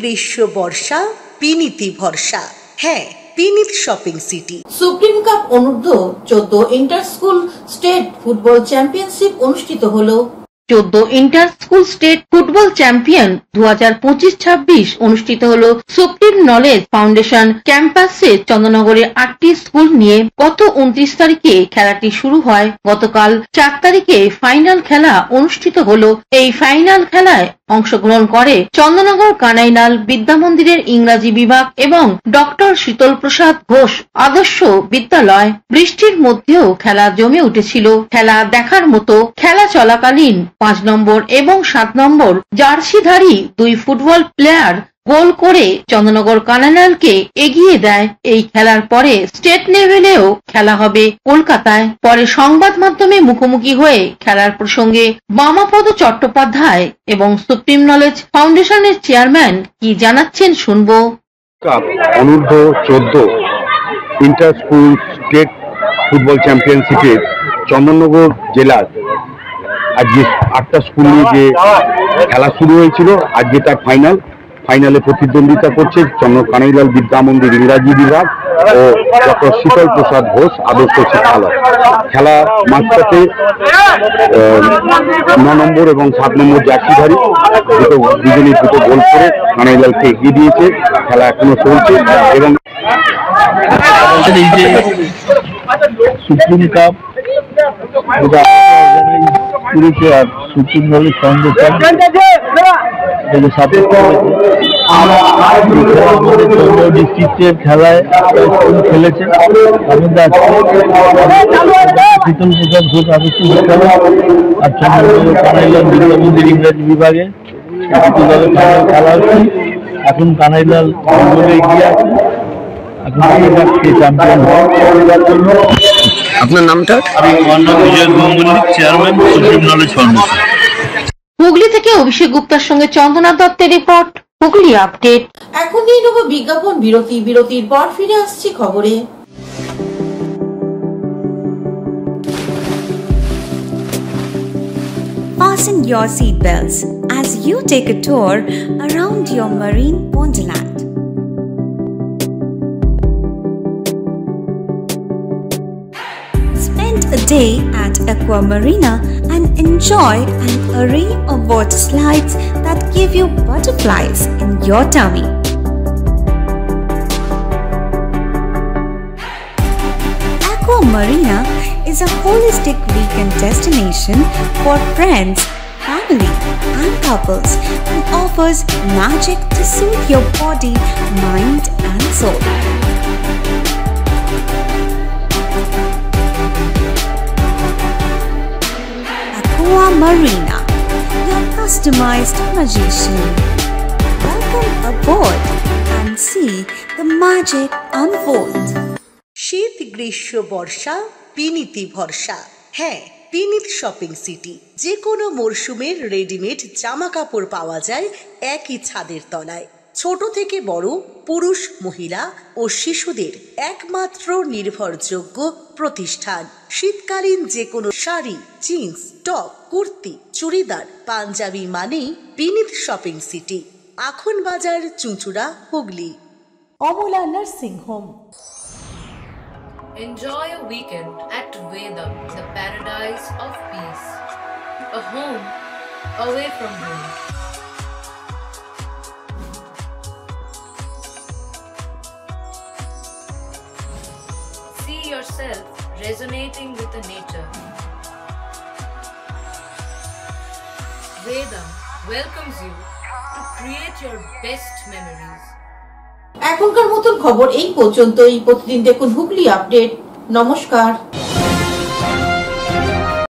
গ্রীষ্ম বর্ষা পিনিতি ভরসা। হ্যাঁ, পিনিত শপিং সিটি। সুপ্রিম কাপ অনূর্ধ্ব 14 inter school state football championship অনুষ্ঠিত হলো। 14 inter school state football champion 2025-26 অনুষ্ঠিত হলো সুপ্রিম নলেজ ফাউন্ডেশন ক্যাম্পাসে চন্দ্রনগরে 8টি স্কুল নিয়ে। গত 29 তারিখে খেলাটি শুরু হয়। গতকাল 4 তারিখে ফাইনাল খেলা অনুষ্ঠিত হলো। এই ফাইনাল খেলায় অংশগ্রহণ করে চন্দ্রনগর কানাইলাল বিদ্যা মন্দিরের ইংরাজি বিভাগ এবং ডক্টর শীতল প্রসাদ ঘোষ আদর্শ বিদ্যালয়। বৃষ্টির মধ্যেও খেলা জমে উঠেছিল। খেলা দেখার মতো। খেলা চলাকালীন 5 নম্বর এবং 7 নম্বর জার্সিধারী 2 ফুটবল প্লেয়ার গোল করে চন্দ্রনগর কানাইলালকে এগিয়ে দেয়। এই খেলার পরে স্টেট লেভেলেও খেলা হবে কলকাতায়। পরে সংবাদ মাধ্যমে মুখোমুখি হয়ে খেলার প্রসঙ্গে বামাপদ চট্টোপাধ্যায় এবং সুপ্রিম নলেজ ফাউন্ডেশনের চেয়ারম্যান কি জানাচ্ছেন শুনবো। অনূর্ধ্ব 14 ইন্টার স্কুল স্টেট ফুটবল চ্যাম্পিয়নশিপের চন্দননগর জেলার আজকে 8টা স্কুল নিয়ে যে খেলা শুরু হয়েছিল, আজকে তার ফাইনালে প্রতিদ্বন্দ্বিতা করছে কানাইলাল বিদ্যা মন্দির ইংরাজি বিভাগ ও ডক্টর শীতল প্রসাদ ঘোষ আদর্শ শিক্ষালয়। খেলা মাঝখানে 9 নম্বর এবং 7 নম্বর জার্সিধারী দুজনেই দুটো গোল করে কানাইলালকে এগিয়ে দিয়েছে। খেলা এখনো চলছে এবং supreme cup supreme knowledge foundation ডিস্ট্রিক্টের খেলায় খেলেছে। শীতল প্রসাদ ঘোষ আদর্শ বিদ্যালয় আর চন্দ্রনগর কানাইলাল বিদ্যা মন্দির ইংরাজি বিভাগে খেলা হচ্ছে। এখন কানাইলাল এগিয়ে আছে। আপনার নামটা? আমি Bijoy Mallick, chairman supreme knowledge foundation. Hooghly থেকে অভিষেক গুপ্তার সঙ্গে চন্দনা দত্তের রিপোর্ট, হুগলি আপডেট। এখন নিয়ে নেব বিজ্ঞাপন বিরতি। বিরতির পর ফিরে আসছি খবরে। Fasten your seatbelts as you take a tour around your marine wonderland. Spend a day at Aqua Marina and enjoy an array of water slides that give you butterflies in your tummy. Aqua Marina is a holistic weekend destination for friends, family and couples and offers magic to soothe your body, mind and soul. Aqua Marina, your customized magician. Welcome aboard and see the magic unfold. শীত গ্রীষ্ম বর্ষা পিনিতি ভরসা। হ্যাঁ, পিনিত shopping city. যে কোনো মরশুমের readymade জামা কাপড় পাওয়া যায় একই ছাদের তলায়। ছোট থেকে বড়, পুরুষ, মহিলা ও শিশুদের একমাত্র নির্ভরযোগ্য প্রতিষ্ঠান। শীতকালীন যে কোনো শাড়ি, জিন্স, টপ, কুর্তি, চুড়িদার, পাঞ্জাবি মানেই পিনিত শপিং সিটি। আখন বাজার, চুঁচুড়া, Hooghly. Amala nursing home. Enjoy a weekend at Vedam, the paradise of peace. A home away from home. See yourself resonating with the nature. Vedam welcomes you to create your best memories. এখনকার মতন খবর এই পর্যন্তই। প্রতিদিন দেখুন Hooghly update. নমস্কার।